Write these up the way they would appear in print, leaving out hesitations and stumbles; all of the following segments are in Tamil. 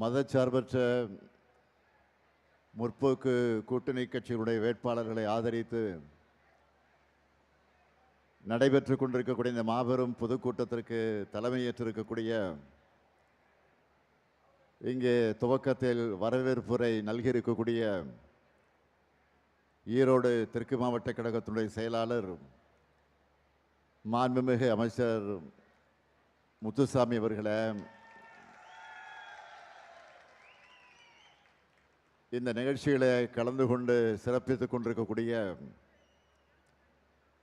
மதச்சார்பற்ற முற்போக்கு கூட்டணி கட்சிகளுடைய வேட்பாளர்களை ஆதரித்து நடைபெற்று கொண்டிருக்கக்கூடிய இந்த மாபெரும் பொதுக்கூட்டத்திற்கு தலைமையேற்றிருக்கக்கூடிய இங்கே துவக்கத்தில் வரவேற்புரை நல்கியிருக்கக்கூடிய ஈரோடு தெற்கு மாவட்ட கழகத்தினுடைய செயலாளர் மாண்புமிகு அமைச்சர் முத்துசாமி அவர்களே, இந்த நிகழ்ச்சிகளை கலந்து கொண்டு சிறப்பித்துக் கொண்டிருக்கக்கூடிய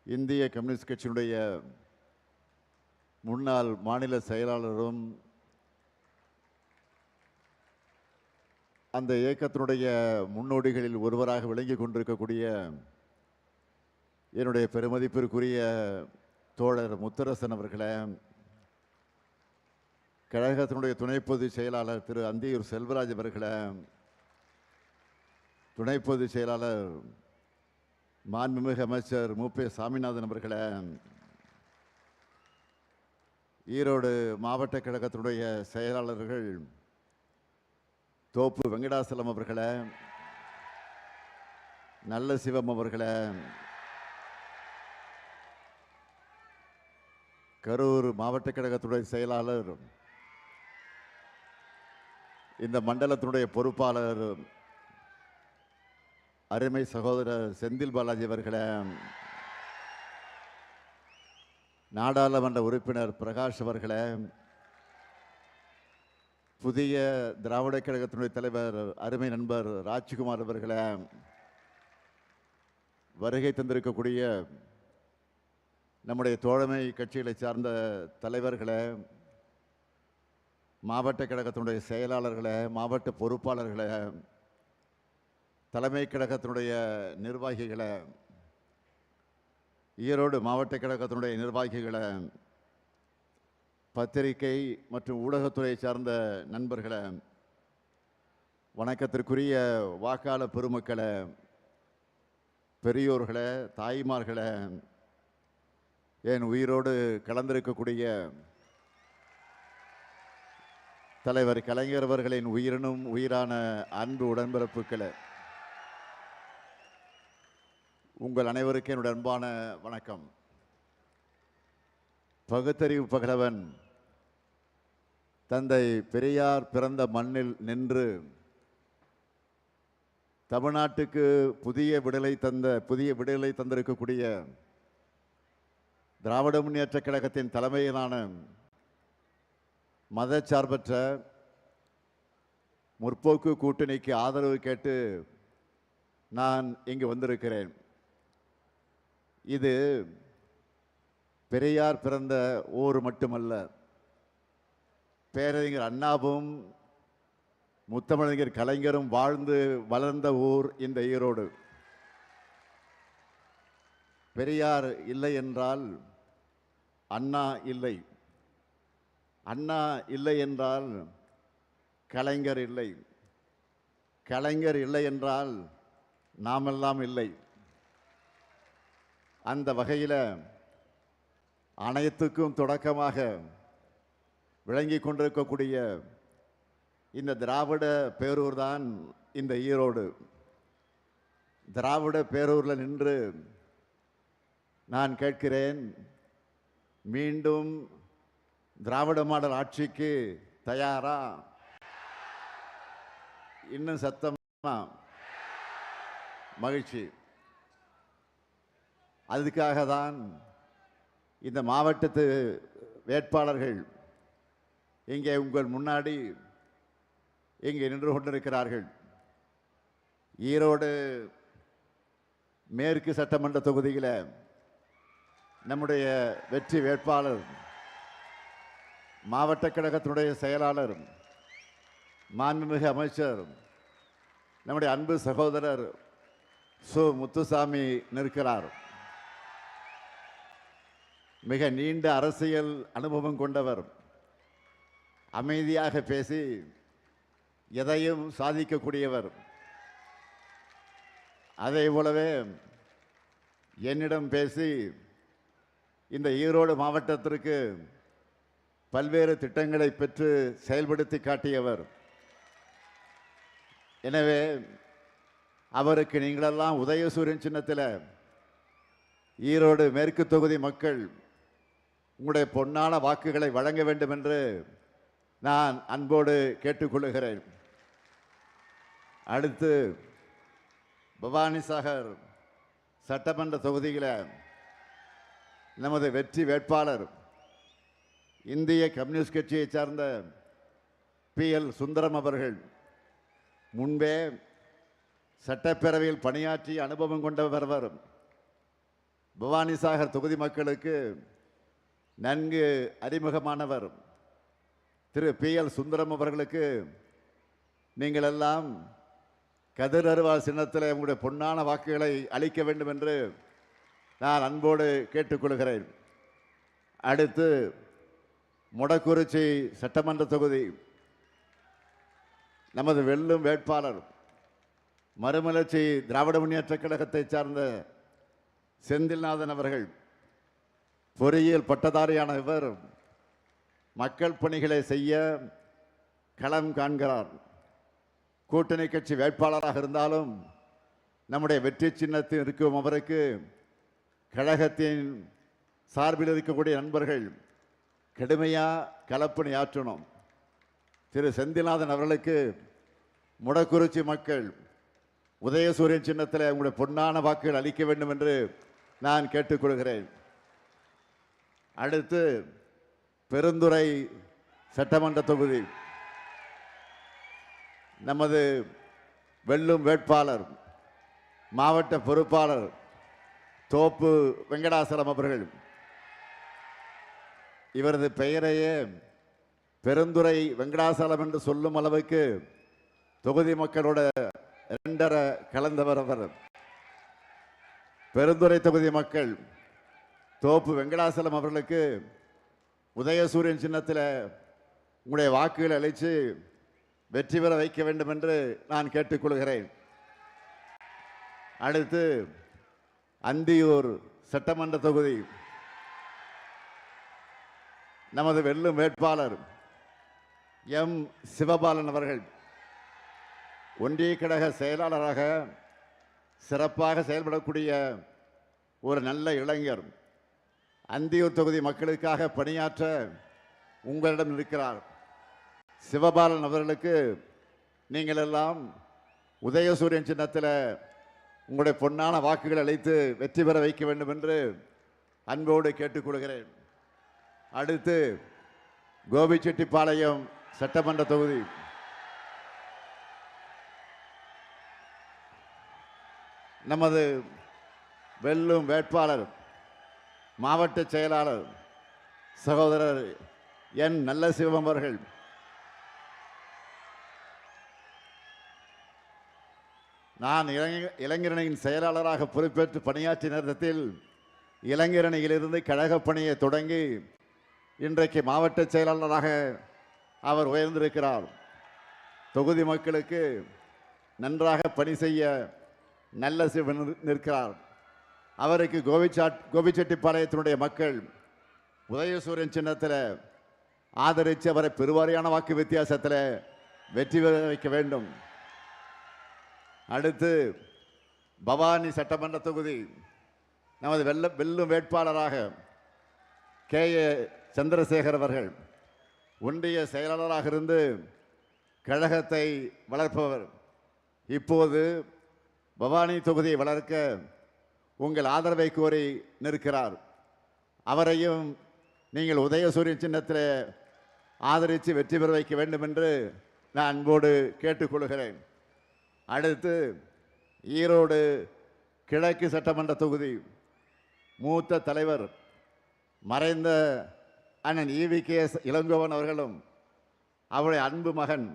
இந்திய கம்யூனிஸ்ட் கட்சியினுடைய முன்னாள் மாநில செயலாளரும் அந்த இயக்கத்தினுடைய முன்னோடிகளில் ஒருவராக விளங்கி கொண்டிருக்கக்கூடிய என்னுடைய பெருமதிப்பிற்குரிய தோழர் முத்தரசன் அவர்களே, கழகத்தினுடைய துணை பொதுச் செயலாளர் திரு அந்தியூர் செல்வராஜ் அவர்களே, துணை பொதுச் செயலாளர் மாண்புமிகு அமைச்சர் மு.பே. சாமிநாதன் அவர்களே, ஈரோடு மாவட்ட கழகத்தினுடைய செயலாளர்கள் தோப்பு வெங்கடாசலம் அவர்களே, நல்ல சிவம் அவர்களே, கரூர் மாவட்ட கழகத்துடைய செயலாளர் இந்த மண்டலத்தினுடைய பொறுப்பாளர் அருமை சகோதரர் செந்தில் பாலாஜி அவர்களே, நாடாளுமன்ற உறுப்பினர் பிரகாஷ் அவர்களே, புதிய திராவிட கழகத்தினுடைய தலைவர் அருமை நண்பர் ராஜ்குமார் அவர்களே, வருகை தந்திருக்கக்கூடிய நம்முடைய தோழமை கட்சிகளை சார்ந்த தலைவர்களே, மாவட்ட கழகத்தினுடைய செயலாளர்களே, மாவட்ட பொறுப்பாளர்களே, தலைமை கழகத்தினுடைய நிர்வாகிகளை, ஈரோடு மாவட்ட கழகத்தினுடைய நிர்வாகிகளை, பத்திரிகை மற்றும் ஊடகத்துறை சார்ந்த நண்பர்களை, வணக்கத்திற்குரிய வாக்காளர் பெருமக்களை, பெரியோர்களை, தாய்மார்களை, என் உயிரோடு கலந்திருக்கக்கூடிய தலைவர் கலைஞர் அவர்களின் உயிரினும் உயிரான அன்பு உடன்பிறப்புக்களை, உங்கள் அனைவருக்கும் என்னுடைய அன்பான வணக்கம். பகுத்தறிவு பகலவன் தந்தை பெரியார் பிறந்த மண்ணில் நின்று தமிழ்நாட்டுக்கு புதிய விடுதலை தந்திருக்கக்கூடிய திராவிட முன்னேற்ற கழகத்தின் தலைமையிலான மதச்சார்பற்ற முற்போக்கு கூட்டணிக்கு ஆதரவு கேட்டு நான் இங்கு வந்திருக்கிறேன். இது பெரியார் பிறந்த ஊர் மட்டுமல்ல, பேரறிஞர் அண்ணாவும் முத்தமிழறிஞர் கலைஞரும் வாழ்ந்து வளர்ந்த ஊர் இந்த ஈரோடு. பெரியார் இல்லை என்றால் அண்ணா இல்லை, அண்ணா இல்லை என்றால் கலைஞர் இல்லை, கலைஞர் இல்லை என்றால் நாமெல்லாம் இல்லை. அந்த வகையில் அனைத்துக்கும் தொடக்கமாக விளங்கி கொண்டிருக்கக்கூடிய இந்த திராவிட பேரூர் தான் இந்த ஈரோடு. திராவிட பேரூரில் நின்று நான் கேட்கிறேன், மீண்டும் திராவிட மாடல் ஆட்சிக்கு தயாரா? இன்னும் சத்தமா? மகிழ்ச்சி. அதுக்காக தான் இந்த மாவட்டத்து வேட்பாளர்கள் இங்கே உங்கள் முன்னாடி இங்கே நின்று கொண்டிருக்கிறார்கள். ஈரோடு மேற்கு சட்டமன்ற தொகுதியில் நம்முடைய வெற்றி வேட்பாளர், மாவட்ட கழகத்தினுடைய செயலாளர், மாண்புமிகு அமைச்சர், நம்முடைய அன்பு சகோதரர் சு. முத்துசாமி நிற்கிறார். மிக நீண்ட அரசியல் அனுபவம் கொண்டவர், அமைதியாக பேசி எதையும் சாதிக்கக்கூடியவர். அதே போலவே என்னிடம் பேசி இந்த ஈரோடு மாவட்டத்திற்கு பல்வேறு திட்டங்களை பெற்று செயல்படுத்தி காட்டியவர். எனவே அவருக்கு நீங்களெல்லாம் உதயசூரியன் சின்னத்தில் ஈரோடு மேற்கு தொகுதி மக்கள் உங்களுடைய பொன்னான வாக்குகளை வழங்க வேண்டும் என்று நான் அன்போடு கேட்டுக்கொள்கிறேன். அடுத்து பவானிசாகர் சட்டமன்ற தொகுதியில் நமது வெற்றி வேட்பாளர் இந்திய கம்யூனிஸ்ட் கட்சியை சார்ந்த PL சுந்தரம் அவர்கள் முன்பே சட்டப்பேரவையில் பணியாற்றி அனுபவம் கொண்டவர். பவானிசாகர் தொகுதி மக்களுக்கு நன்கு அறிமுகமானவர். திரு PL சுந்தரம் அவர்களுக்கு நீங்கள் எல்லாம் கதிர் அருவாள் சின்னத்தில் உங்களுடைய பொன்னான வாக்குகளை அளிக்க வேண்டும் என்று நான் அன்போடு கேட்டுக்கொள்கிறேன். அடுத்து மொடக்குறிச்சி சட்டமன்ற தொகுதி நமது வெல்லும் வேட்பாளர் மறுமலர்ச்சி திராவிட முன்னேற்றக் கழகத்தை சார்ந்த செந்தில்நாதன் அவர்கள் பொறியியல் பட்டதாரியான இவர் மக்கள் பணிகளை செய்ய களம் காண்கிறார். கூட்டணி கட்சி வேட்பாளராக இருந்தாலும் நம்முடைய வெற்றி சின்னத்தில் இருக்கும் அவருக்கு கழகத்தின் சார்பில் இருக்கக்கூடிய நண்பர்கள் கடுமையாக களப்பணி ஆற்றணும். திரு செந்தில்நாதன் அவர்களுக்கு முடக்குறிச்சி மக்கள் உதயசூரியன் சின்னத்தில் உங்களுடைய பொன்னான வாக்குகள் அளிக்க வேண்டும் என்று நான் கேட்டுக்கொள்கிறேன். அடுத்து பெருந்துறை சட்டமன்ற தொகுதி நமது வெல்லும் வேட்பாளர் மாவட்ட பொறுப்பாளர் தோப்பு வெங்கடாசலம் அவர்கள். இவரது பெயரையே பெருந்துறை வெங்கடாசலம் என்று சொல்லும் அளவுக்கு தொகுதி மக்களோட இரண்டரை கலந்தவர் அவர். பெருந்துறை தொகுதி மக்கள் தோப்பு வெங்கடாசலம் அவர்களுக்கு உதயசூரியன் சின்னத்தில் உங்களுடைய வாக்குகளை அளித்து வெற்றி பெற வைக்க வேண்டும் என்று நான் கேட்டுக்கொள்கிறேன். அடுத்து அந்தியூர் சட்டமன்ற தொகுதி நமது வெல்லும் வேட்பாளர் எம் சிவபாலன் அவர்கள் ஒன்றிய கழக செயலாளராக சிறப்பாக செயல்படக்கூடிய ஒரு நல்ல இளைஞர். அந்தியூர் தொகுதி மக்களுக்காக பணியாற்ற உங்களிடம் இருக்கிறார். சிவபாலன் அவர்களுக்கு நீங்கள் எல்லாம் உதயசூரியன் சின்னத்தில் உங்களுடைய பொன்னான வாக்குகள் அளித்து வெற்றி பெற வைக்க வேண்டும் என்று அன்போடு கேட்டுக்கொள்கிறேன். அடுத்து கோபிச்செட்டிப்பாளையம் சட்டமன்ற தொகுதி நமது வெல்லும் வேட்பாளர் மாவட்ட செயலாளர் சகோதரர் என் நல்ல சிவம் அவர்கள் நான் இளைஞரணியின் செயலாளராக பொறுப்பேற்று பணியாற்றிய நேரத்தில் இளைஞரணியிலிருந்து கழக பணியை தொடங்கி இன்றைக்கு மாவட்ட செயலாளராக அவர் உயர்ந்திருக்கிறார். தொகுதி மக்களுக்கு நன்றாக பணி செய்ய நல்ல சிவன் நிற்கிறார். அவருக்கு கோபிச்செட்டிப்பாளையத்தினுடைய மக்கள் உதயசூரியன் சின்னத்தில் ஆதரித்து அவரை பெருவாரியான வாக்கு வித்தியாசத்தில் வெற்றி பெற வைக்க வேண்டும். அடுத்து பவானி சட்டமன்ற தொகுதி நமது வெல்லும் வேட்பாளராக KA சந்திரசேகர் அவர்கள் ஒன்றிய செயலாளராக இருந்து கழகத்தை வளர்ப்பவர். இப்போது பவானி தொகுதியை வளர்க்க உங்கள் ஆதரவை கோரி நிற்கிறார். அவரையும் நீங்கள் உதயசூரியன் சின்னத்தில் ஆதரித்து வெற்றி பெற வைக்க வேண்டும் என்று நான் அன்போடு கேட்டுக்கொள்கிறேன். அடுத்து ஈரோடு கிழக்கு சட்டமன்ற தொகுதி மூத்த தலைவர் மறைந்த அண்ணன் EVKS இளங்கோவன் அவர்களும் அவருடைய அன்பு மகன்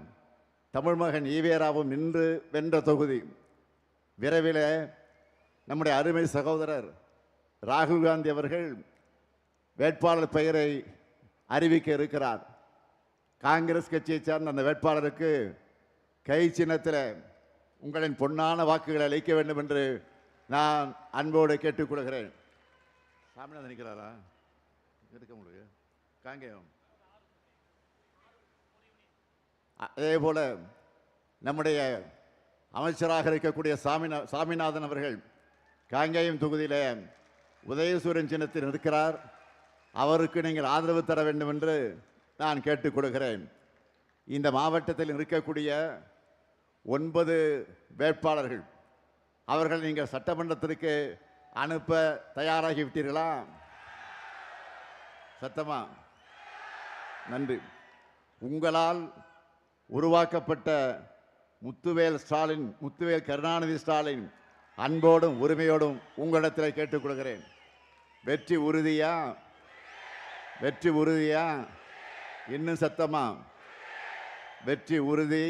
தமிழ் மகன் ஈவேராவும் நின்று வென்ற தொகுதி. விரைவில் நம்முடைய அருமை சகோதரர் ராகுல் காந்தி அவர்கள் வேட்பாளர் பெயரை அறிவிக்க இருக்கிறார். காங்கிரஸ் கட்சியை சார்ந்த அந்த வேட்பாளருக்கு கை சின்னத்தில் உங்களின் பொன்னான வாக்குகளை அளிக்க வேண்டும் என்று நான் அன்போடு கேட்டுக்கொள்கிறேன். சாமிநாதன் நிற்கிறாரா? இருக்க முடியும் காங்கேயம். அதே போல நம்முடைய அமைச்சராக இருக்கக்கூடிய சாமிநாதன் அவர்கள் காங்கேயம் தொகுதியிலே உதயசூரியன் சின்னத்தில் இருக்கிறார். அவருக்கு நீங்கள் ஆதரவு தர வேண்டும் என்று நான் கேட்டுக் கொடுக்கிறேன். இந்த மாவட்டத்தில் இருக்கக்கூடிய 9 வேட்பாளர்கள் அவர்கள் நீங்கள் சட்டமன்றத்திற்கு அனுப்ப தயாராகிவிட்டீர்களா? சத்தமா? நன்றி. உங்களால் உருவாக்கப்பட்ட முத்துவேல் கருணாநிதி ஸ்டாலின் அன்போடும் உரிமையோடும் உங்களிடத்தில் கேட்டுக்கொள்கிறேன். வெற்றி உறுதியா? வெற்றி உறுதியா? இன்னும் சத்தமா? வெற்றி உறுதி.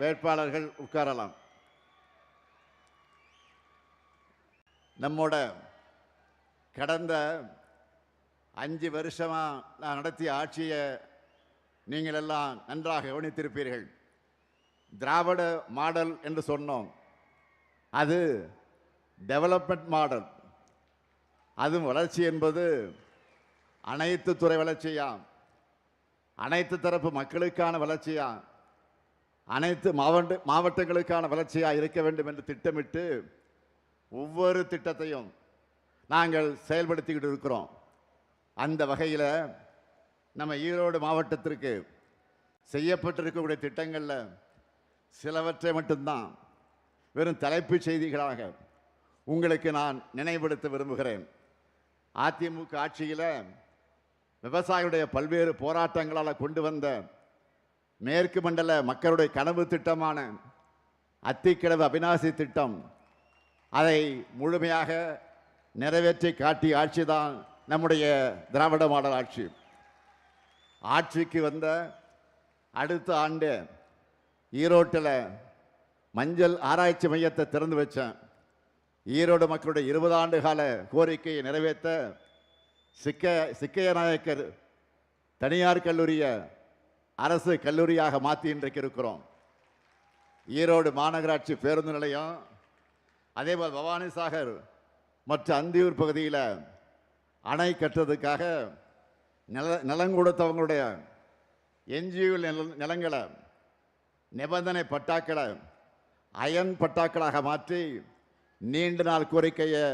வேட்பாளர்கள் உட்காரலாம். நம்மோட கடந்த 5 வருஷமா நான் நடத்திய ஆட்சியை நீங்கள் எல்லாம் நன்றாக கவனித்திருப்பீர்கள். திராவிட மாடல் என்று சொன்னோம். அது டெவலப்மெண்ட் மாடல். அதுவும் வளர்ச்சி என்பது அனைத்து துறை வளர்ச்சியா, அனைத்து தரப்பு மக்களுக்கான வளர்ச்சியா, அனைத்து மாவட்டங்களுக்கான வளர்ச்சியா இருக்க வேண்டும் என்று திட்டமிட்டு ஒவ்வொரு திட்டத்தையும் நாங்கள் செயல்படுத்திக்கிட்டு இருக்கிறோம். அந்த வகையில் நம்ம ஈரோடு மாவட்டத்திற்கு செய்யப்பட்டிருக்கக்கூடிய திட்டங்களில் சிலவற்றை மட்டும்தான் வெறும் தலைப்புச் செய்திகளாக உங்களுக்கு நான் நினைவுபடுத்த விரும்புகிறேன். அதிமுக ஆட்சியில் விவசாயிகளுடைய பல்வேறு போராட்டங்களால் கொண்டு வந்த மேற்கு மண்டல மக்களுடைய கனவு திட்டமான அத்திக்கிழவு அவிநாசி திட்டம், அதை முழுமையாக நிறைவேற்றி காட்டிய ஆட்சி தான் நம்முடைய திராவிட மாடல் ஆட்சி. ஆட்சிக்கு வந்த அடுத்த ஆண்டு ஈரோட்டில் மஞ்சள் ஆராய்ச்சி மையத்தை திறந்து வச்சேன். ஈரோடு மக்களுடைய 20 ஆண்டு கால கோரிக்கையை நிறைவேற்ற சிக்கைய நாயக்கர் தனியார் கல்லூரியை அரசு கல்லூரியாக மாற்றி இன்றைக்கு இருக்கிறோம். ஈரோடு மாநகராட்சி பேருந்து நிலையம், அதேபோல் பவானி சாகர் மற்ற அந்தியூர் பகுதியில் அணை கட்டுறதுக்காக நிலம் கொடுத்தவங்களுடைய என்ஜிஓ நிலங்களை நிபந்தனை பட்டாக்களை அயன் பட்டாக்களாக மாற்றி நீண்ட நாள் கோரிக்கையை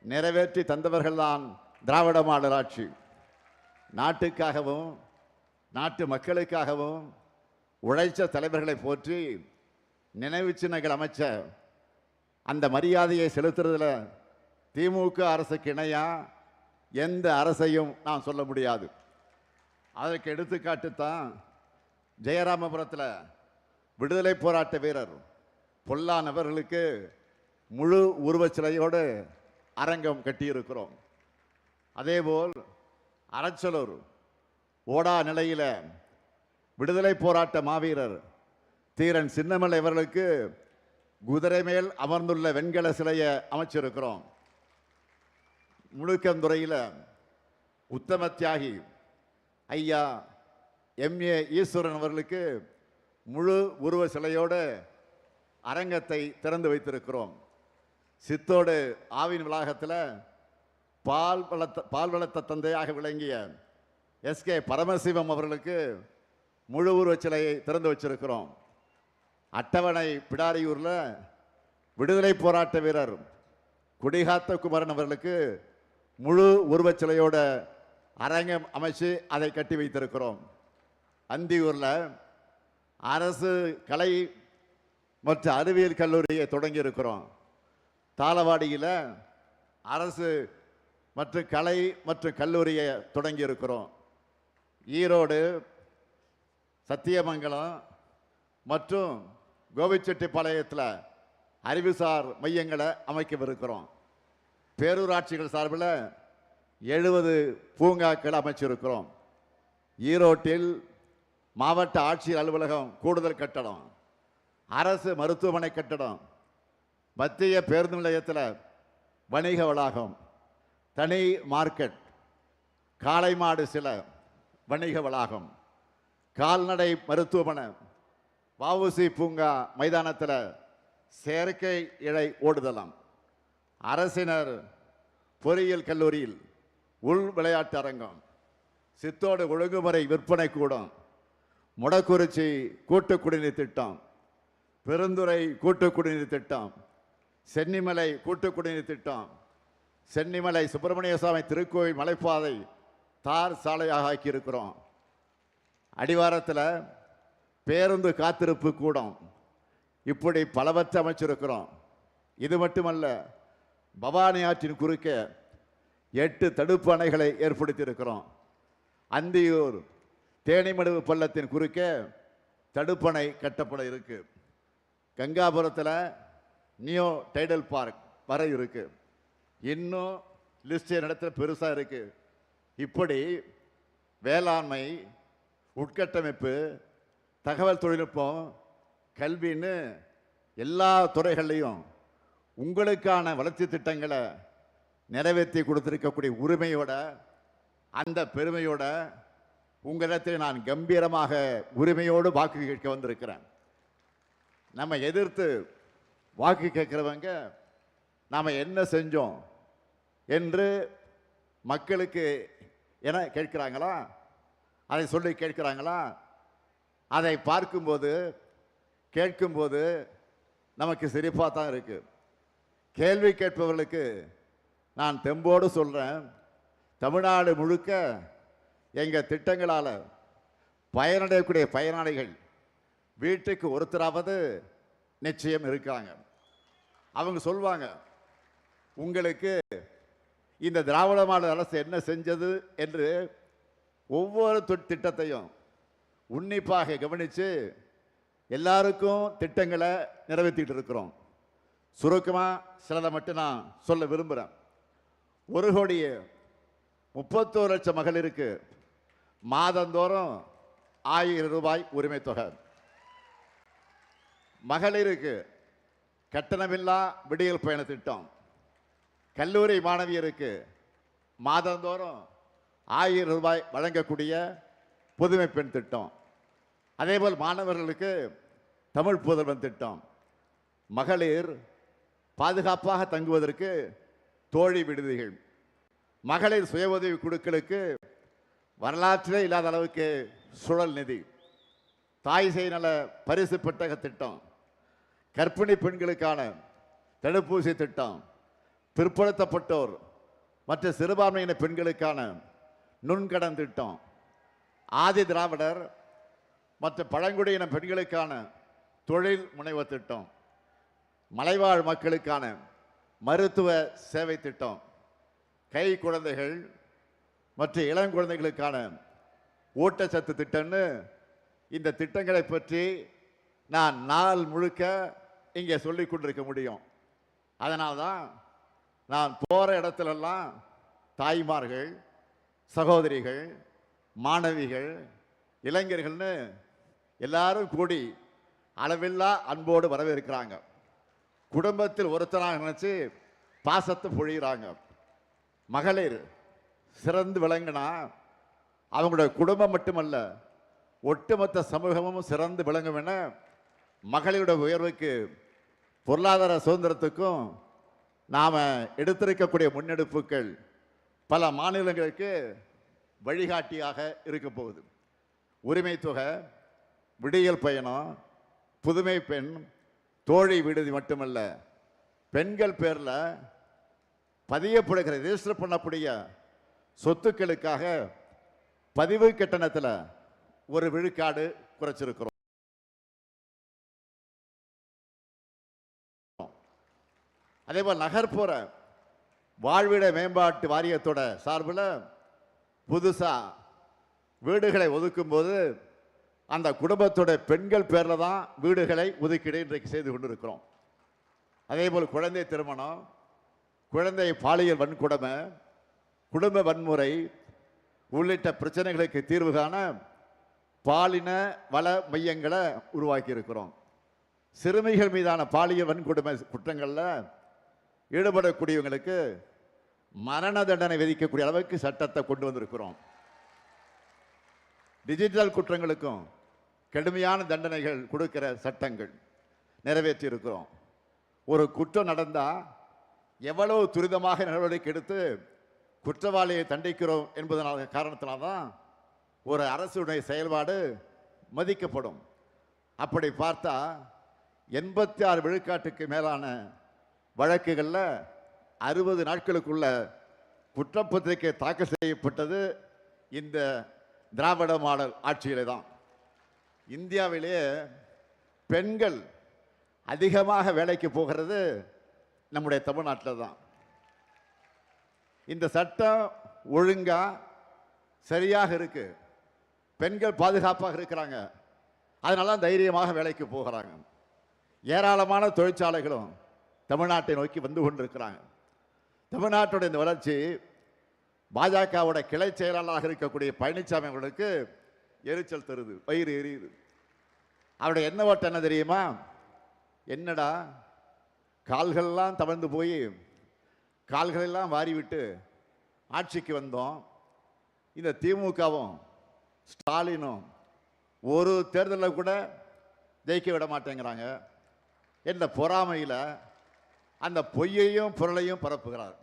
நிறைவேற்றி தந்தவர்கள் தான் திராவிட மாடல் ஆட்சி. நாட்டுக்காகவும் நாட்டு மக்களுக்காகவும் உழைச்ச தலைவர்களை போற்றி நினைவு சின்னங்கள் அமைச்ச அந்த மரியாதையை செலுத்துறதுல திமுக அரசுக்கு இணையா எந்த அரசையும் நான் சொல்ல முடியாது. அதற்கு எடுத்துக்காட்டுத்தான் ஜெயராமபுரத்தில் விடுதலை போராட்ட வீரர் பொல்லான் அவர்களுக்கு முழு உருவச்சிலையோடு அரங்கம் கட்டியிருக்கிறோம். அதேபோல் அரச்சலூர் ஓடா நிலையில் விடுதலை போராட்ட மாவீரர் தீரன் சின்னமலை அவர்களுக்கு குதிரை மேல் அமர்ந்துள்ள வெண்கல சிலையை அமைச்சிருக்கிறோம். முழுக்கந்துறையில் உத்தம தியாகி ஐயா MA ஈஸ்வரன் அவர்களுக்கு முழு உருவ சிலையோடு அரங்கத்தை திறந்து வைத்திருக்கிறோம். சித்தோடு ஆவின் வளாகத்தில் பால் வளர்த்த தந்தையாக விளங்கிய SK பரமசிவம் அவர்களுக்கு முழு உருவச் சிலையை திறந்து வச்சிருக்கிறோம். அட்டவணை பிடாரியூரில் விடுதலை போராட்ட வீரர் குடிகாத்த குமரன் அவர்களுக்கு முழு உருவச் சிலையோட அரங்கம் அமைச்சு அதை கட்டி வைத்திருக்கிறோம். அந்தியூரில் அரசு கலை மற்றும் அறிவியல் கல்லூரியை தொடங்கி இருக்கிறோம். தாளவாடியில் அரசு மற்றும் கலை மற்றும் கல்லூரியை தொடங்கி இருக்கிறோம். ஈரோடு, சத்தியமங்கலம் மற்றும் கோபிச்செட்டிப்பாளையத்தில் அறிவுசார் மையங்களை அமைக்கவிருக்கிறோம். பேரூராட்சிகள் சார்பில் 70 பூங்காக்கள் அமைச்சிருக்கிறோம். ஈரோட்டில் மாவட்ட ஆட்சியர் அலுவலகம் கூடுதல் கட்டடம், அரசு மருத்துவமனை கட்டடம், மத்திய பேருந்து நிலையத்தில் வணிக வளாகம், தனி மார்க்கெட், காளை மாடு சில வணிக வளாகம், கால்நடை மருத்துவமனை, வஉசி பூங்கா மைதானத்தில் செயற்கை இழை ஓடுதளம், அரசினர் பொறியியல் கல்லூரியில் உள் விளையாட்டு அரங்கம், சித்தோடு ஒழுங்குமுறை விற்பனை கூடம், முடக்குறிச்சி கூட்டு குடிநீர் திட்டம், பெருந்துறை கூட்டு குடிநீர் திட்டம், சென்னிமலை கூட்டு குடிநீர் திட்டம், சென்னிமலை சுப்பிரமணிய சுவாமி திருக்கோயில் மலைப்பாதை தார் சாலையாக ஆக்கியிருக்கிறோம். அடிவாரத்தில் பேருந்து காத்திருப்பு கூடம், இப்படி பலவற்றை அமைச்சிருக்கிறோம். இது மட்டுமல்ல, பவானி ஆற்றின் குறுக்கே 8 தடுப்பு அணைகளை ஏற்படுத்தியிருக்கிறோம். அந்தியூர் தேனிமடுவு பள்ளத்தின் குறுக்கே தடுப்பணை கட்டப்பட இருக்கு. கங்காபுரத்தில் நியோ டைடல் பார்க் வர இருக்கு. இன்னும் லிஸ்ட் இடத்துல பெருசாக இருக்கு. இப்படி வேளாண்மை, உட்கட்டமைப்பு, தகவல் தொழில்நுட்பம், கல்வின்னு எல்லா துறைகள்லையும் உங்களுக்கான வளர்ச்சி திட்டங்களை நிறைவேற்றி கொடுத்திருக்கக்கூடிய உரிமையோட, அந்த பெருமையோட உங்களிடத்தில் நான் கம்பீரமாக உரிமையோடு வாக்கு கேட்க வந்திருக்கிறேன். நம்ம எதிர்த்து வாக்கு கேட்கிறவங்க நாம் என்ன செஞ்சோம் என்று மக்களுக்கு என கேட்கிறாங்களா, அதை சொல்லி கேட்கிறாங்களா? அதை பார்க்கும்போது கேட்கும்போது நமக்கு சிரிப்பாக தான் இருக்கு. கேள்வி கேட்பவர்களுக்கு நான் தெம்போடு சொல்கிறேன், தமிழ்நாடு முழுக்க எங்கள் திட்டங்களால் பயனடையக்கூடிய பயனாளிகள் வீட்டுக்கு ஒருத்தராவது நிச்சயம் இருக்காங்க. அவங்க சொல்வாங்க, உங்களுக்கு இந்த திராவிட மாடல் அரசு என்ன செஞ்சது என்று ஒவ்வொரு திட்டத்தையும் உன்னிப்பாக கவனித்து எல்லாருக்கும் திட்டங்களை நிறைவேற்றிட்டு இருக்கிறோம். சுருக்கமாக சிலதை மட்டும் நான் சொல்ல விரும்புகிறேன். 1,31,00,000 மகளிருக்கு மாதந்தோறும் 1000 ரூபாய் உரிமை தொகை. மகளிருக்கு கட்டணமில்லா விடியல் பயண திட்டம். கல்லூரி மாணவியருக்கு மாதந்தோறும் 1000 ரூபாய் வழங்கக்கூடிய புதுமை பெண் திட்டம். அதேபோல் மாணவர்களுக்கு தமிழ் புதல்வன் திட்டம். மகளிர் பாதுகாப்பாக தங்குவதற்கு தோழி விடுதிகள். மகளிர் சுய உதவி குழுக்களுக்கு வரலாற்றிலே இல்லாத அளவுக்கு சுழல் நிதி. தாய் சேய் நல பரிசு பெட்டக திட்டம். கர்ப்பிணி பெண்களுக்கான தடுப்பூசி திட்டம். பிற்படுத்தப்பட்டோர் மற்ற சிறுபான்மையின பெண்களுக்கான நுண்கடன் திட்டம். ஆதி திராவிடர் மற்ற பழங்குடியின பெண்களுக்கான தொழில் முனைவர் திட்டம். மலைவாழ் மக்களுக்கான மருத்துவ சேவை திட்டம். கை குழந்தைகள் மற்ற இளங்குழந்தைகளுக்கான ஊட்டச்சத்து திட்டம்னு இந்த திட்டங்களை பற்றி நான் நாள் முழுக்க இங்கே சொல்லிக் கொண்டிருக்க முடியும். அதனால்தான் நான் போகிற இடத்துலெல்லாம் தாய்மார்கள், சகோதரிகள், மாணவிகள், இளைஞர்கள்னு எல்லாரும் கூடி அளவில்லா அன்போடு வரவேற்கிறாங்க. குடும்பத்தில் ஒருத்தராக நினைச்சு பாசத்தை பொழிகிறாங்க. மகளிர் சிறந்து விளங்கினா அவங்களுடைய குடும்பம் மட்டுமல்ல, ஒட்டுமொத்த சமூகமும் சிறந்து விளங்கும் என மகளிருடைய உயர்வுக்கு, பொருளாதார சுதந்திரத்துக்கும் நாம் எடுத்திருக்கக்கூடிய முன்னெடுப்புகள் பல மாநிலங்களுக்கு வழிகாட்டியாக இருக்க போகுது. உரிமை தொகை, விடியல் பயணம், புதுமை பெண், தோழி விடுதி மட்டுமல்ல, பெண்கள் பேரில் பதியப்படுகிற ரெஜிஸ்டர் பண்ணக்கூடிய சொத்துக்களுக்காக பதிவு கட்டணத்தில் 1 விழுக்காடு குறைச்சிருக்கிறோம். அதேபோல் நகர்ப்புற வாழ்விட மேம்பாட்டு வாரியத்தோட சார்பில் புதுசாக வீடுகளை ஒதுக்கும் போது அந்த குடும்பத்தோட பெண்கள் பேரில் தான் வீடுகளை ஒதுக்கீடு இன்றைக்கு செய்து கொண்டிருக்கிறோம். அதேபோல் குழந்தை திருமணம், குழந்தை பாலியல் வன்கொடுமை, குடும்ப வன்முறை உள்ளிட்ட பிரச்சனைகளுக்கு தீர்வு காண பாலின வள மையங்களை உருவாக்கி இருக்கிறோம். சிறுமிகள் மீதான பாலியல் வன்கொடுமை குற்றங்களில் ஈடுபடக்கூடியவங்களுக்கு மரண தண்டனை விதிக்கக்கூடிய அளவுக்கு சட்டத்தை கொண்டு வந்திருக்கிறோம். டிஜிட்டல் குற்றங்களுக்கும் கடுமையான தண்டனைகள் கொடுக்கிற சட்டங்கள் நிறைவேற்றி இருக்கிறோம். ஒரு குற்றம் நடந்தால் எவ்வளவு துரிதமாக நடவடிக்கை எடுத்து குற்றவாளியை தண்டிக்கிறோம் என்பதனால காரணத்தினால்தான் ஒரு அரசுடைய செயல்பாடு மதிக்கப்படும். அப்படி பார்த்தா 86 விழுக்காட்டுக்கு மேலான வழக்குகளில் 60 நாட்களுக்குள்ள குற்றப்பத்திரிகை தாக்கல் செய்யப்பட்டது இந்த திராவிட மாடல் ஆட்சியிலே தான். இந்தியாவிலேயே பெண்கள் அதிகமாக வேலைக்கு போகிறது நம்முடைய தமிழ்நாட்டில் தான். இந்த சட்டம் ஒழுங்கா சரியாக இருக்கு, பெண்கள் பாதுகாப்பாக இருக்கிறாங்க, அதனால தைரியமாக வேலைக்கு போகிறாங்க. ஏராளமான தொழிற்சாலைகளும் தமிழ்நாட்டை நோக்கி வந்து கொண்டிருக்கிறாங்க. தமிழ்நாட்டுடைய இந்த வளர்ச்சி பாஜகவோட கிளை செயலாளராக இருக்கக்கூடிய பழனிசாமி அவர்களுக்கு எரிச்சல் தருது, வயிறு எரியுது. அவருடைய என்ன ஓட்டம் என்ன தெரியுமா? என்னடா கால்களெல்லாம் தவழ்ந்து போய் கால்களெல்லாம் வாரிவிட்டு ஆட்சிக்கு வந்தோம், இந்த திமுகவும் ஸ்டாலினும் ஒரு தேர்தலில் கூட ஜெயிக்க விட மாட்டேங்கிறாங்க என்ற பொறாமையில் அந்த பொய்யையும் பொருளையும் பரப்புகிறார்.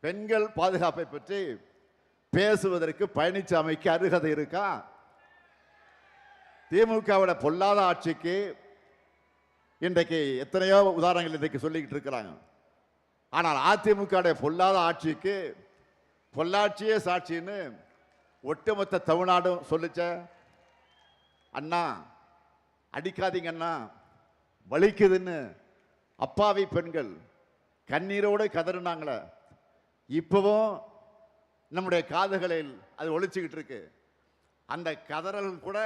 பெண்கள் பாதுகாப்பை பற்றி பேசுவதற்கு பழனிசாமிக்கு அருகதை இருக்கா? திமுகவோட பொல்லாத ஆட்சிக்கு இன்றைக்கு எத்தனையோ உதாரணங்கள் இன்றைக்கு சொல்லிக்கிட்டு இருக்கிறாங்க. ஆனால் அதிமுக பொல்லாத ஆட்சிக்கு பொள்ளாட்சியே சாட்சின்னு ஒட்டுமொத்த தமிழ்நாடும் சொல்லிச்ச. அண்ணா அடிக்காதீங்க அண்ணா, வலிக்குதுன்னு அப்பாவி பெண்கள் கண்ணீரோடு கதறினாங்களே, இப்பவும் நம்முடைய காதுகளில் அது ஒலிச்சுக்கிட்டு இருக்கு. அந்த கதறல் கூட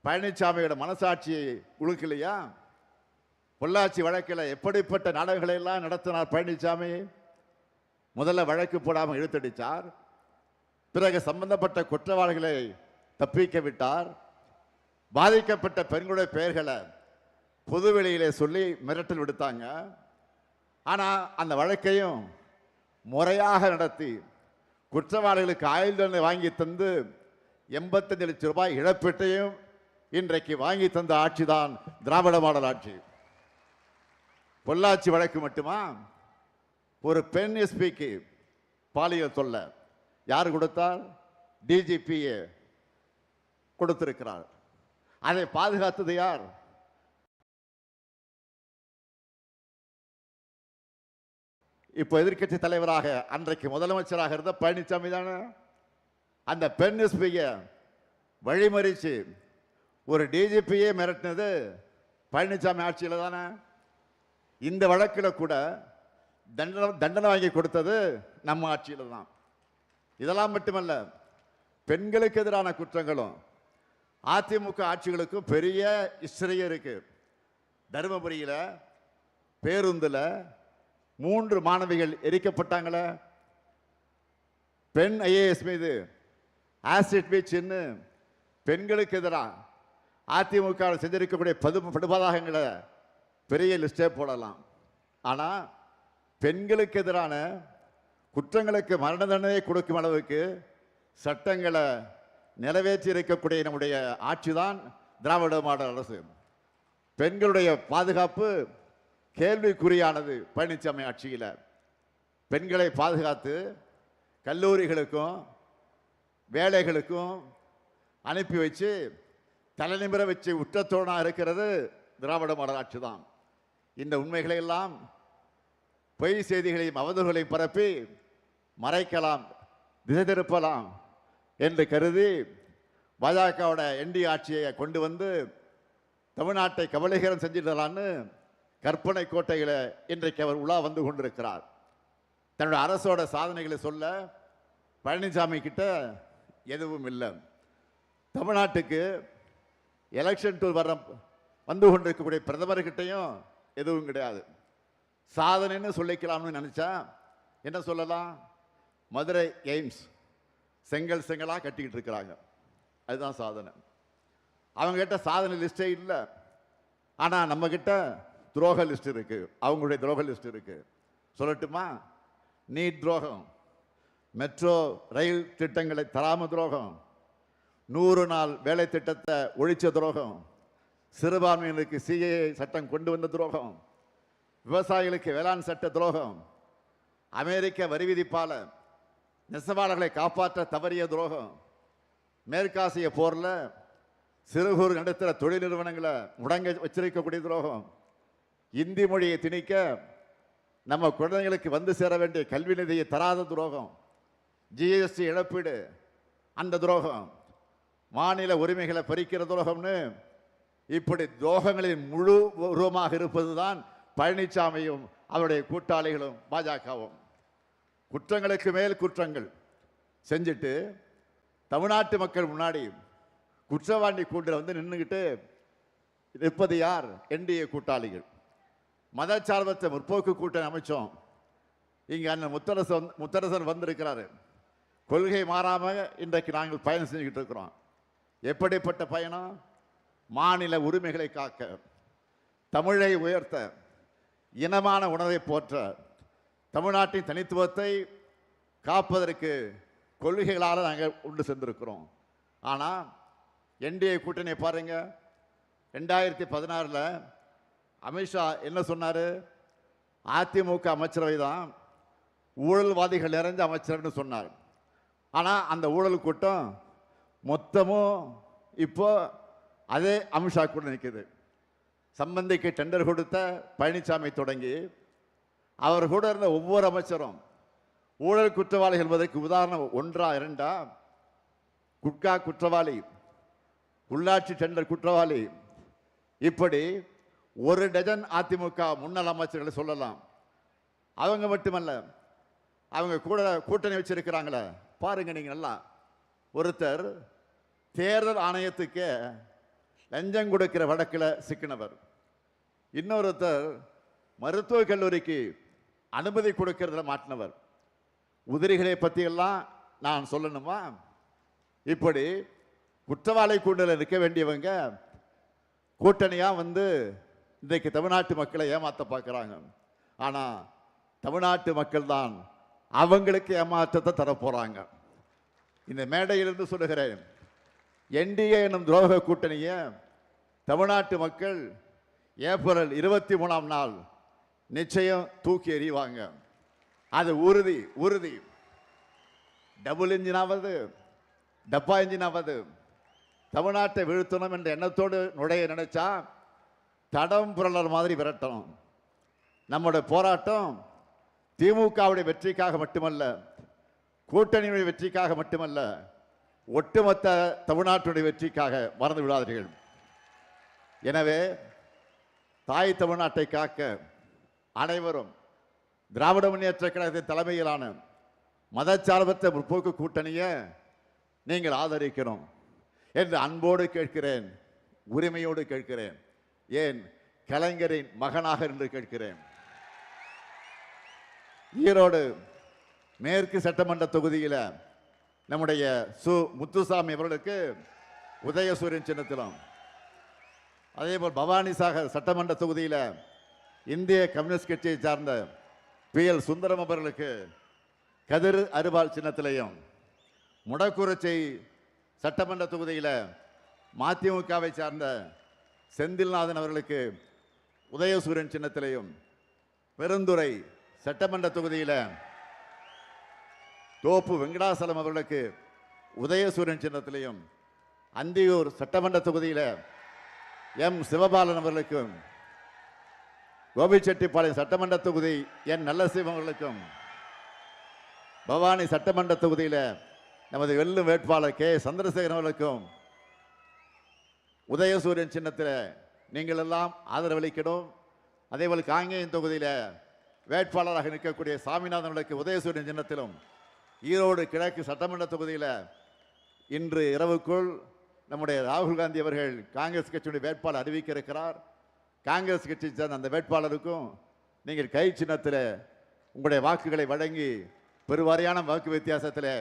பழனிசாமியோட மனசாட்சியை உழுக்கலையா? பொள்ளாச்சி வழக்கில் எப்படிப்பட்ட நாடகங்களை எல்லாம் நடத்தினார் பழனிசாமி. முதல்ல வழக்கு போடாமல் இழுத்தடித்தார், பிறகு சம்பந்தப்பட்ட குற்றவாளிகளை தப்பிக்க விட்டார், பாதிக்கப்பட்ட பெண்களுடைய பெயர்களை பொதுவெளியிலே சொல்லி மிரட்டல் விடுத்தாங்க. ஆனால் அந்த வழக்கையும் முறையாக நடத்தி குற்றவாளிகளுக்கு ஆயுள் தண்டனை வாங்கி தந்து 85 லட்சம் ரூபாய் இழப்பீட்டையும் இன்றைக்கு வாங்கி தந்த ஆட்சி தான் திராவிட மாடல் ஆட்சி. பொள்ளாச்சி வழக்கு மட்டுமா? ஒரு பெண் எஸ்பிக்கு பாலியல் தொல்லை யார் கொடுத்தார்? டிஜிபிஏ கொடுத்திருக்கிறார். அதை பாதுகாத்தது யார்? இப்போ எதிர்க்கட்சி தலைவராக அன்றைக்கு முதலமைச்சராக இருந்த பழனிசாமி தானே. அந்த பெண் எஸ்பியை வழிமறிச்சு ஒரு டிஜிபியே மிரட்டினது பழனிசாமி ஆட்சியில் தானே. இந்த வழக்கில் கூட தண்டனை வாங்கி கொடுத்தது நம்ம ஆட்சியில் தான். இதெல்லாம் மட்டுமல்ல, பெண்களுக்கு எதிரான குற்றங்களும் அதிமுக ஆட்சிகளுக்கும் பெரிய ஹிஸ்டரியே இருக்கு. தருமபுரியில் பேருந்தில் 3 மாணவிகள் எரிக்கப்பட்டாங்களே, பெண் ஐஏஎஸ் மீது ஆசிட் வீச்சுன்னு பெண்களுக்கு எதிராக அதிமுக செஞ்சிருக்கக்கூடிய படுபாதகங்களை பெரிய லிஸ்டே போடலாம். ஆனால் பெண்களுக்கு எதிரான குற்றங்களுக்கு மரண தண்டனை கொடுக்கும் அளவுக்கு சட்டங்களை நிறைவேற்றி இருக்கக்கூடிய நம்முடைய ஆட்சி தான் திராவிட மாடல் அரசு. பெண்களுடைய பாதுகாப்பு கேள்விக்குறியானது பழனிசாமி ஆட்சியில். பெண்களை பாதுகாத்து கல்லூரிகளுக்கும் வேலைகளுக்கும் அனுப்பி வச்சு தலைநிமிர வச்சு உற்றத்தோடாக இருக்கிறது திராவிட மாடல் ஆட்சி தான். இந்த உண்மைகளை எல்லாம் பொய் செய்திகளையும் அவதூறுகளையும் பரப்பி மறைக்கலாம், திசை திருப்பலாம் என்று கருதி பாஜகவோட என்டி ஆட்சியை கொண்டு வந்து தமிழ்நாட்டை கபலீகரம் செஞ்சிடலான்னு கற்பனை கோட்டையில் இன்றைக்கு அவர் உலா வந்து கொண்டிருக்கிறார். தன்னுடைய அரசோட சாதனைகளை சொல்ல பழனிசாமி கிட்ட எதுவும் இல்லை. தமிழ்நாட்டுக்கு எலெக்ஷன் டூர் வந்து கொண்டிருக்கக்கூடிய பிரதமர்கிட்டையும் எதுவும் கிடையாது. சாதனைன்னு சொல்லிக்கலாம்னு நினைச்சா என்ன சொல்லலாம்? மதுரை எய்ம்ஸ் செங்கல் செங்கலாக கட்டிக்கிட்டு இருக்கிறாங்க, அதுதான் சாதனை. அவங்க கிட்ட சாதனை லிஸ்டே இல்லை. ஆனால் நம்ம கிட்ட துரோக லிஸ்ட் இருக்கு, அவங்களுடைய துரோக லிஸ்ட் இருக்கு. சொல்லட்டுமா? நீட் துரோகம், மெட்ரோ ரயில் திட்டங்களை தராம துரோகம், 100 நாள் வேலை திட்டத்தை ஒழிச்ச துரோகம், சிறுபான்மையினருக்கு சிஏஏ சட்டம் கொண்டு வந்த துரோகம், விவசாயிகளுக்கு வேளாண் சட்ட துரோகம், அமெரிக்க வரி விதிப்பாளர் நெசவாளர்களை காப்பாற்ற தவறிய துரோகம், மேற்காசிய போரில் சிறு குறு நடுத்தர தொழில் நிறுவனங்களை முடங்க வச்சிருக்கக்கூடிய துரோகம், இந்தி மொழியை திணிக்க நம்ம குழந்தைங்களுக்கு வந்து சேர வேண்டிய கல்வி நிதியை தராத துரோகம், ஜிஎஸ்டி இழப்பீடு அந்த துரோகம், மாநில உரிமைகளை பறிக்கிற துரோகம்னு இப்படி துரோகங்களின் முழு உருவமாக இருப்பதுதான் பழனிசாமியும் அவருடைய கூட்டாளிகளும் பாஜகவும். குற்றங்களுக்கு மேல் குற்றங்கள் செஞ்சுட்டு தமிழ்நாட்டு மக்கள் முன்னாடி குற்றவாளி கூண்டில் வந்து நின்றுக்கிட்டு நிற்பது யார்? என்டிஏ கூட்டாளிகள். மதச்சார்பற்ற முற்போக்கு கூட்டணி அமைச்சோம். இங்கே அண்ணன் முத்தரசன் வந்திருக்கிறாரு. கொள்கை மாறாமல் இன்றைக்கு நாங்கள் பயணம் செஞ்சுக்கிட்டு இருக்கிறோம். எப்படிப்பட்ட பயணம்? மாநில உரிமைகளை காக்க, தமிழை உயர்த்த, இனமான உணர்வை போற்ற, தமிழ்நாட்டின் தனித்துவத்தை காப்பதற்கு கொள்கைகளால் நாங்கள் உண்டு சென்றிருக்கிறோம். ஆனால் என்டிஏ கூட்டணியை பாருங்க. 2016 அமித்ஷா என்ன சொன்னார்? அதிமுக அமைச்சரவை தான் ஊழல்வாதிகள் நிறைஞ்ச அமைச்சரவைன்னு சொன்னார். ஆனால் அந்த ஊழல் கூட்டம் மொத்தமும் இப்போ அதே அமித்ஷா கூட நிற்குது. சம்பந்திக்கு டெண்டர் கொடுத்த பழனிசாமி தொடங்கி அவர் கூட இருந்த ஒவ்வொரு அமைச்சரும் ஊழல் குற்றவாளிகள் என்பதற்கு உதாரணம் 1 2 குட்கா குற்றவாளி, உள்ளாட்சி டெண்டர் குற்றவாளி, இப்படி 1 டஜன் அதிமுக முன்னாள் அமைச்சர்களை சொல்லலாம். அவங்க மட்டுமல்ல, அவங்க கூட கூட்டணி வச்சிருக்கிறாங்களே பாருங்க நீங்க நல்லா. ஒருத்தர் தேர்தல் ஆணையத்துக்கு லஞ்சம் கொடுக்கிற வழக்கில் சிக்கினவர், இன்னொருத்தர் மருத்துவக் கல்லூரிக்கு அனுமதி கொடுக்கிறதுல மாட்டினவர். உதிரிகளை பற்றியெல்லாம் நான் சொல்லணுமா? இப்படி குற்றவாளி கூண்டல இருக்க வேண்டியவங்க கூட்டணியாக வந்து இன்றைக்கு தமிழ்நாட்டு மக்களை ஏமாற்ற பார்க்குறாங்க. ஆனால் தமிழ்நாட்டு மக்கள் தான் அவங்களுக்கு ஏமாற்றத்தை தரப்போகிறாங்க. இந்த மேடையிலிருந்து சொல்லுகிறேன், என்டிஏ என்னும் துரோக கூட்டணியை தமிழ்நாட்டு மக்கள் ஏப்ரல் 23ஆம் நாள் நிச்சயம் தூக்கி எறிவாங்க. அது உறுதி உறுதி. டபுள் இன்ஜினாவது டப்பா இன்ஜினாவது தமிழ்நாட்டை வீழ்த்தணும் என்ற எண்ணத்தோடு நுழைய நினைச்சா தடம் புரளர் மாதிரி விரட்டணும். நம்முடைய போராட்டம் திமுகவுடைய வெற்றிக்காக மட்டுமல்ல, கூட்டணியுடைய வெற்றிக்காக மட்டுமல்ல, ஒட்டுமொத்த தமிழ்நாட்டுடைய வெற்றிக்காக மறந்து விடாதீர்கள். எனவே தாய் தமிழ்நாட்டை காக்க அனைவரும் திராவிட முன்னேற்ற கழகத்தின் தலைமையிலான மதச்சார்பற்ற முற்போக்கு கூட்டணியை நீங்கள் ஆதரிக்கணும் என்று அன்போடு கேட்கிறேன், உரிமையோடு கேட்கிறேன். ஏன் கலைஞரின் மகனாக என்று கேட்கிறேன். ஈரோடு மேற்கு சட்டமன்ற தொகுதியில் நம்முடைய முத்துசாமி அவர்களுக்கு உதயசூரியன் சின்னத்திலும், அதேபோல் பவானிசாகர் சட்டமன்ற தொகுதியில் இந்திய கம்யூனிஸ்ட் கட்சியை சார்ந்த PL சுந்தரம் அவர்களுக்கு கதிர் அறுவாள் சின்னத்திலையும், முடக்குறிச்சி சட்டமன்ற தொகுதியில் மதிமுகவை சார்ந்த செந்தில்நாதன் அவர்களுக்கு உதயசூரியன் சின்னத்திலையும், பெருந்துறை சட்டமன்ற தொகுதியில் தோப்பு வெங்கடாசலம் அவர்களுக்கு உதயசூரியன் சின்னத்திலையும், அந்தியூர் சட்டமன்ற தொகுதியில் M சிவபாலன் அவர்களுக்கும், கோபிச்செட்டிப்பாளையம் சட்டமன்ற தொகுதி N நல்லசிவம் அவர்களுக்கும், பவானி சட்டமன்ற தொகுதியில் நமது வெல்லும் வேட்பாளர் K சந்திரசேகரன் அவர்களுக்கும் உதயசூரியன் சின்னத்தில் நீங்கள் எல்லாம் ஆதரவளிக்கணும். அதேபோல் காங்கேயம் தொகுதியில் வேட்பாளராக நிற்கக்கூடிய சாமிநாதன் அவர்களுக்கு உதயசூரியன் சின்னத்திலும், ஈரோடு கிழக்கு சட்டமன்ற தொகுதியில் இன்று இரவுக்குள் நம்முடைய ராகுல் காந்தி அவர்கள் காங்கிரஸ் கட்சியுடைய வேட்பாளர் அறிவிக்க இருக்கிறார். காங்கிரஸ் கட்சி சேர்ந்த அந்த வேட்பாளருக்கும் நீங்கள் கை சின்னத்தில் உங்களுடைய வாக்குகளை வழங்கி பெருவாரியான வாக்கு வித்தியாசத்தில்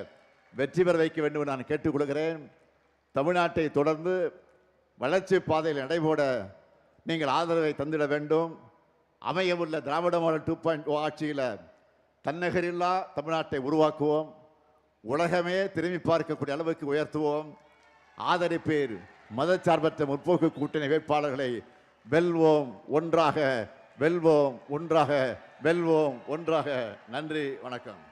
வெற்றி பெற வைக்க வேண்டும் என்று நான் கேட்டுக்கொள்கிறேன். தமிழ்நாட்டை தொடர்ந்து வளர்ச்சி பாதையில் நடைபோட நீங்கள் ஆதரவை தந்திட வேண்டும். அமையவுள்ள திராவிட மாடல் 2.0 ஆட்சியில் தன்னகரில்லா தமிழ்நாட்டை உருவாக்குவோம். உலகமே திரும்பி பார்க்கக்கூடிய அளவுக்கு உயர்த்துவோம். ஆதரிப்பீர். மதச்சார்பற்ற முற்போக்கு கூட்டணி வேட்பாளர்களை வெல்வோம் ஒன்றாக, வெல்வோம் ஒன்றாக, வெல்வோம் ஒன்றாக. நன்றி, வணக்கம்.